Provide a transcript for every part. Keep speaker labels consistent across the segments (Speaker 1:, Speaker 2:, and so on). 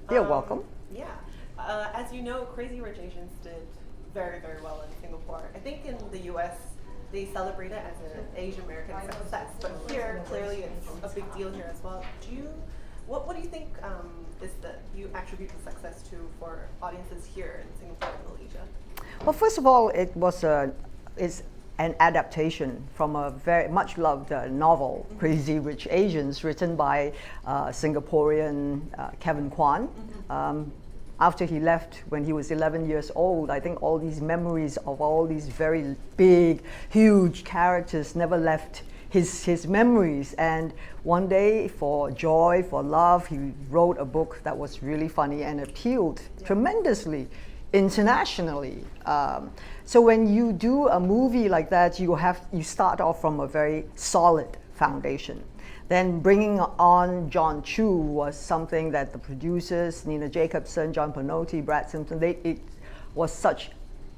Speaker 1: You're welcome.
Speaker 2: Yeah. As you know, Crazy Rich Asians did very, very well in Singapore. I think in the US, they celebrate it as an Asian American success, but here, clearly, it's a big deal here as well. What do you think is that you attribute the success to for audiences here in Singapore and Malaysia?
Speaker 1: Well, first of all, it's an adaptation from a very much loved novel, Crazy Rich Asians, written by Singaporean Kevin Kwan. After he left when he was 11 years old, I think all these memories of all these very big, huge characters never left his memories. And one day, for joy, for love, he wrote a book that was really funny and appealed tremendously internationally. So when you do a movie like that, you start off from a very solid foundation. Then bringing on John Chu was something that the producers, Nina Jacobson, John Panotti, Brad Simpson, it was such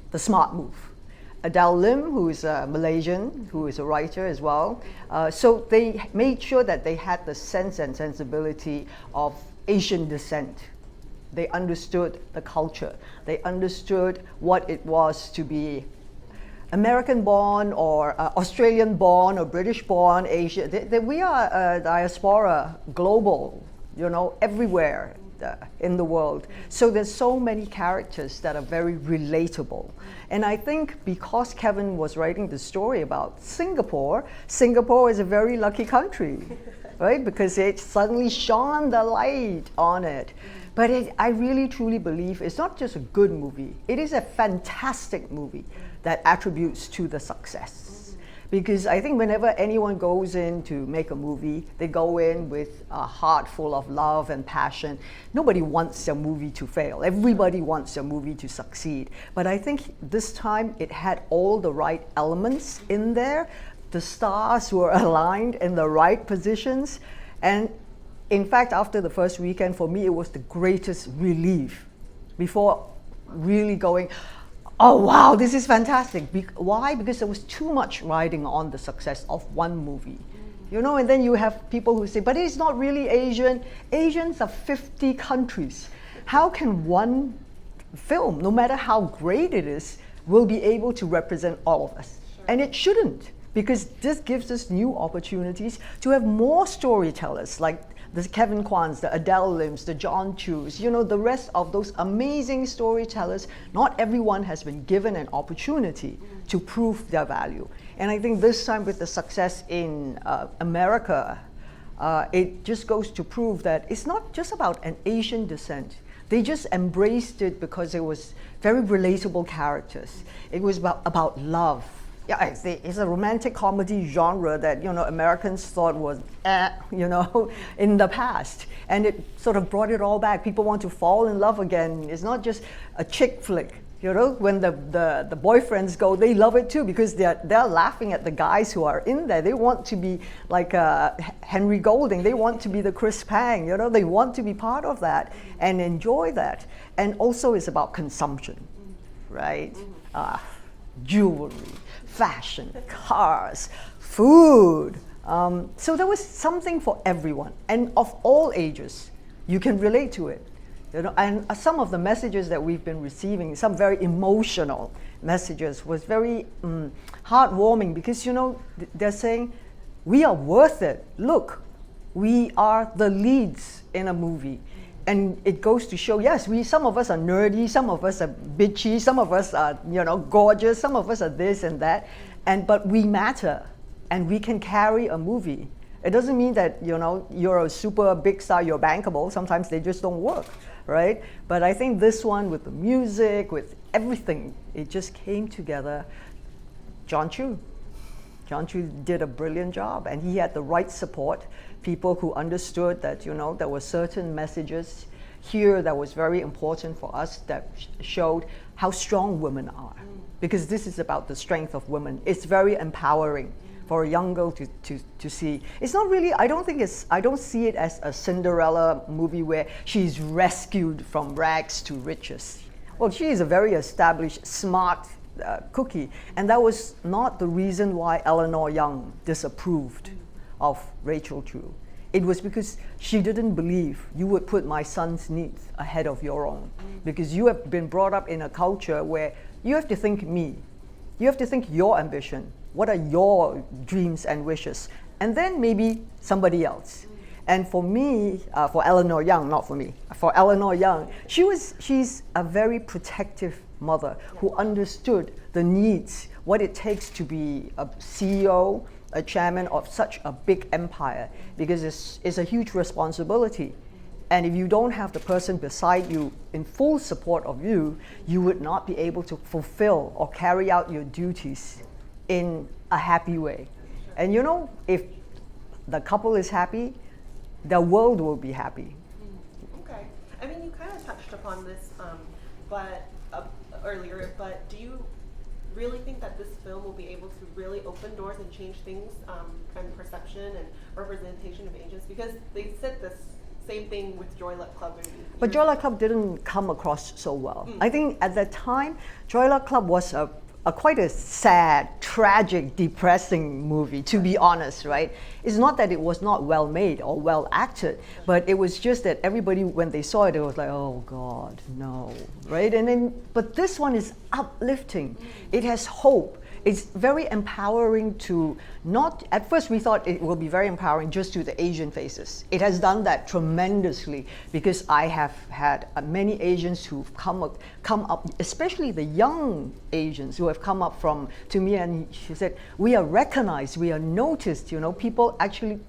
Speaker 1: the smart move. Adele Lim, who is a Malaysian, who is a writer as well. So they made sure that they had the sense and sensibility of Asian descent. They understood the culture. They understood what it was to be American-born or Australian-born or British-born Asian. We are a diaspora, global, everywhere in the world. So there's so many characters that are very relatable. And I think because Kevin was writing the story about Singapore is a very lucky country, right? Because it suddenly shone the light on it. But I really truly believe it's not just a good movie, it is a fantastic movie that attributes to the success. Because I think whenever anyone goes in to make a movie, they go in with a heart full of love and passion. Nobody wants their movie to fail. Everybody wants their movie to succeed. But I think this time it had all the right elements in there. The stars were aligned in the right positions. And in fact, after the first weekend, for me, it was the greatest relief before really going, oh wow, this is fantastic. Why? Because there was too much riding on the success of one movie. And then you have people who say, but it's not really Asian. Asians are 50 countries. How can one film, no matter how great it is, will be able to represent all of us? Sure. And it shouldn't, because this gives us new opportunities to have more storytellers like the Kevin Kwans, the Adele Lims, the John Chus, the rest of those amazing storytellers. Not everyone has been given an opportunity to prove their value. And I think this time with the success in America, it just goes to prove that it's not just about an Asian descent. They just embraced it because it was very relatable characters. It was about love. Yeah, it's a romantic comedy genre that Americans thought was in the past, and it sort of brought it all back. People want to fall in love again. It's not just a chick flick. When the boyfriends go, they love it too, because they're laughing at the guys who are in there. They want to be like Henry Golding. They want to be the Chris Pang. They want to be part of that and enjoy that. And also, it's about consumption, right? Jewelry, fashion, cars, food. So there was something for everyone, and of all ages. You can relate to it. And some of the messages that we've been receiving, some very emotional messages, was very heartwarming, because they're saying, we are worth it. Look, we are the leads in a movie. And it goes to show, yes, some of us are nerdy, some of us are bitchy, some of us are, gorgeous, some of us are this and that, but we matter, and we can carry a movie. It doesn't mean that, you're a super big star, you're bankable. Sometimes they just don't work, right? But I think this one, with the music, with everything, it just came together. John Chu did a brilliant job, and he had the right support. People who understood that, there were certain messages here that was very important for us, that showed how strong women are. Because this is about the strength of women. It's very empowering for a young girl to see. It's not really, I don't see it as a Cinderella movie where she's rescued from rags to riches. Well, she is a very established, smart cookie. And that was not the reason why Eleanor Young disapproved of Rachel Chu. it was because she didn't believe you would put my son's needs ahead of your own. Because you have been brought up in a culture where you have to think me. You have to think your ambition. What are your dreams and wishes? And then maybe somebody else. And for me, for Eleanor Young, not for me, for Eleanor Young, she's a very protective mother who understood the needs, what it takes to be a CEO, a chairman of such a big empire, because it's a huge responsibility. And if you don't have the person beside you in full support of you, you would not be able to fulfill or carry out your duties in a happy way. And you know, if the couple is happy, the world will be happy.
Speaker 2: Okay. I mean, you kind of touched upon this earlier, but do you really think that this film will be able to really open doors and change things and perception and representation of Asians? Because they said this same thing with Joy Luck Club.
Speaker 1: But Joy Luck Club didn't come across so well. I think at that time, Joy Luck Club was a quite a sad, tragic, depressing movie, to be honest, right? It's not that it was not well made or well acted, but it was just that everybody, when they saw it, it was like, oh God, no, right? And then, but this one is uplifting. It has hope. It's very empowering to not, at first we thought it will be very empowering just to the Asian faces. It has done that tremendously, because I have had many Asians who've come up, especially the young Asians who have come up to me, and she said, we are recognized, we are noticed, you know, people actually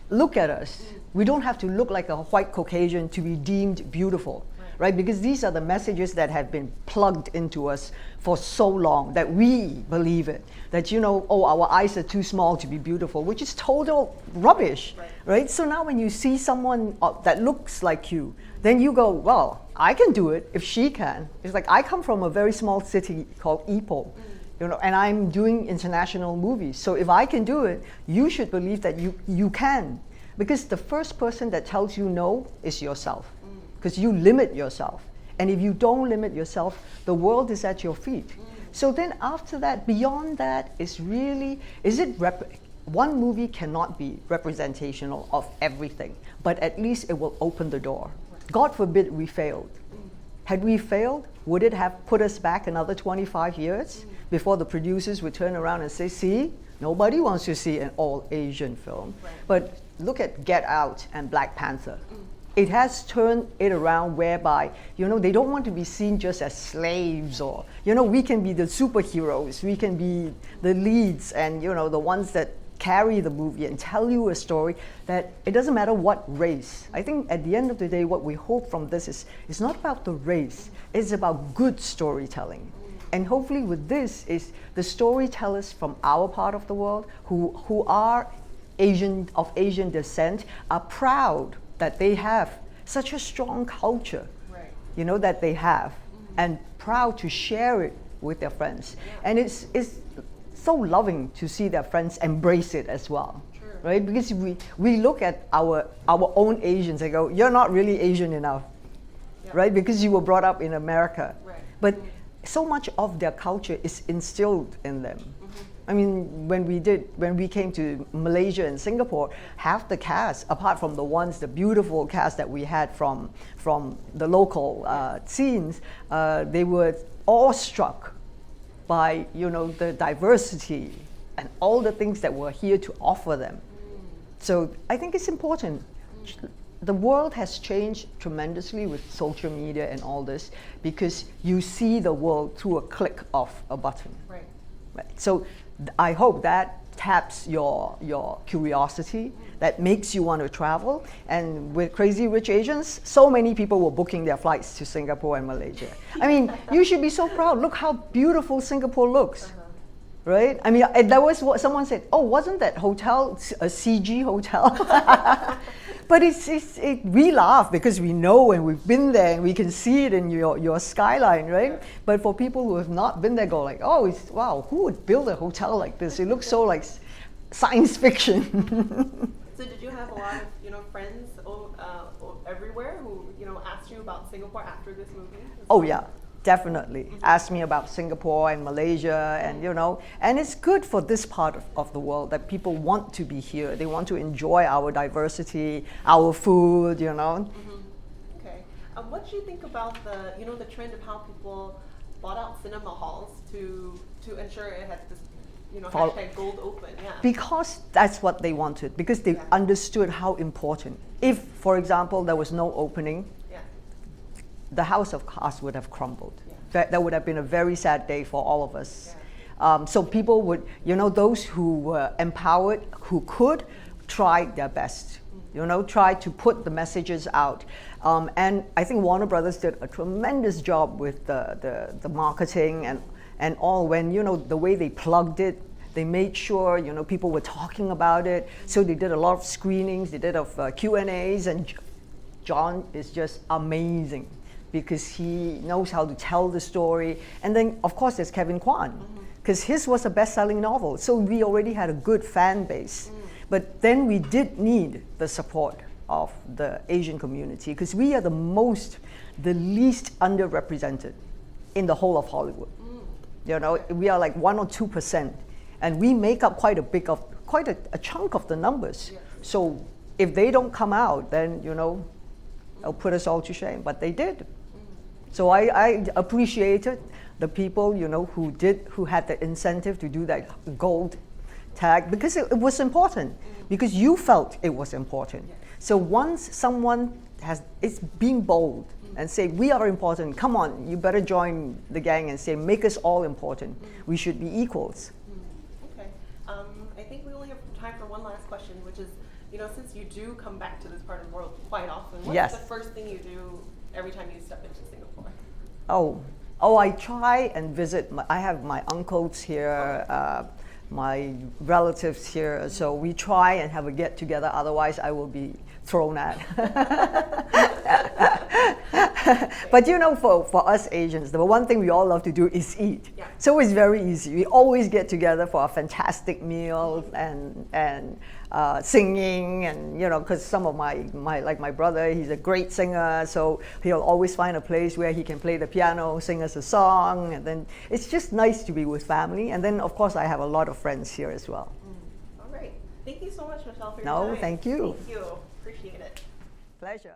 Speaker 1: look at us. We don't have to look like a white Caucasian to be deemed beautiful. Right? Because these are the messages that have been plugged into us for so long, that we believe it. That, you know, oh, our eyes are too small to be beautiful, which is total rubbish, right? So now when you see someone that looks like you, then you go, well, I can do it if she can. It's like, I come from a very small city called Ipoh, you know, and I'm doing international movies. So if I can do it, you should believe that you can. Because the first person that tells you no is yourself. Because you limit yourself. And if you don't limit yourself, the world is at your feet. So then after that, beyond that, one movie cannot be representational of everything, but at least it will open the door. God forbid we failed. Had we failed, would it have put us back another 25 years before the producers would turn around and say, see, nobody wants to see an all Asian film. But look at Get Out and Black Panther. It has turned it around whereby, you know, they don't want to be seen just as slaves, or, you know, we can be the superheroes, we can be the leads and, you know, the ones that carry the movie and tell you a story, that it doesn't matter what race. I think at the end of the day, what we hope from this is, it's not about the race, it's about good storytelling. And hopefully with this is the storytellers from our part of the world who are of Asian descent are proud that they have such a strong culture, you know, that they have, and proud to share it with their friends. And it's so loving to see their friends embrace it as well, right? Because we look at our own Asians and go, you're not really Asian enough, right? Because you were brought up in America. But so much of their culture is instilled in them. I mean, when we came to Malaysia and Singapore, half the cast, apart from the beautiful cast that we had from the local scenes, they were awestruck by, you know, the diversity and all the things that were here to offer them. So I think it's important. The world has changed tremendously with social media and all this, because you see the world through a click of a button. Right. So I hope that taps your curiosity, that makes you want to travel. And with Crazy Rich Asians, so many people were booking their flights to Singapore and Malaysia. I mean, you should be so proud. Look how beautiful Singapore looks. Right? I mean, that was what someone said, oh, wasn't that hotel a CG hotel? But we laugh because we know and we've been there and we can see it in your skyline, right? But for people who have not been there, go like, oh, wow, who would build a hotel like this? It looks so like science fiction.
Speaker 2: So did you have a lot of, you know, friends everywhere who, you know, asked you about Singapore after this movie?
Speaker 1: Oh yeah. definitely. Ask me about Singapore and Malaysia, and and it's good for this part of the world that people want to be here. They want to enjoy our diversity, our food,
Speaker 2: Okay. What do you think about the trend of how people bought out cinema halls to ensure it had this hashtag gold open? Yeah.
Speaker 1: Because that's what they wanted, because they understood how important. If, for example, there was no opening, the house of cards would have crumbled. That would have been a very sad day for all of us. So people would, those who were empowered, who could, try their best. Try to put the messages out. And I think Warner Brothers did a tremendous job with the marketing and all. When, the way they plugged it, they made sure, people were talking about it. So they did a lot of screenings, they did of Q&As, and John is just amazing, because he knows how to tell the story. And then, of course, there's Kevin Kwan, because his was a best-selling novel. So we already had a good fan base. But then we did need the support of the Asian community, because we are the least underrepresented in the whole of Hollywood. We are like 1 or 2%, and we make up quite a chunk of the numbers. So if they don't come out, then it'll put us all to shame. But they did. So I appreciated the people, who had the incentive to do that gold tag, because it was important, because you felt it was important. So once someone it's being bold and say, we are important, come on, you better join the gang and say, make us all important. We should be equals.
Speaker 2: Okay. I think we only have time for one last question, which is, since you do come back to this part of the world quite often, what's the first thing you do every time you step into Singapore?
Speaker 1: I try and visit. I have my uncles here, my relatives here, so we try and have a get together. Otherwise, I will be thrown at. But for us Asians, the one thing we all love to do is eat. So it's very easy. We always get together for a fantastic meal and singing, and because some of my brother, he's a great singer, so he'll always find a place where he can play the piano, sing us a song, and then it's just nice to be with family. And then of course I have a lot of friends here as well.
Speaker 2: All right. Thank you so much, Michelle, for your time.
Speaker 1: No, thank you.
Speaker 2: Thank you. Appreciate it.
Speaker 1: Pleasure.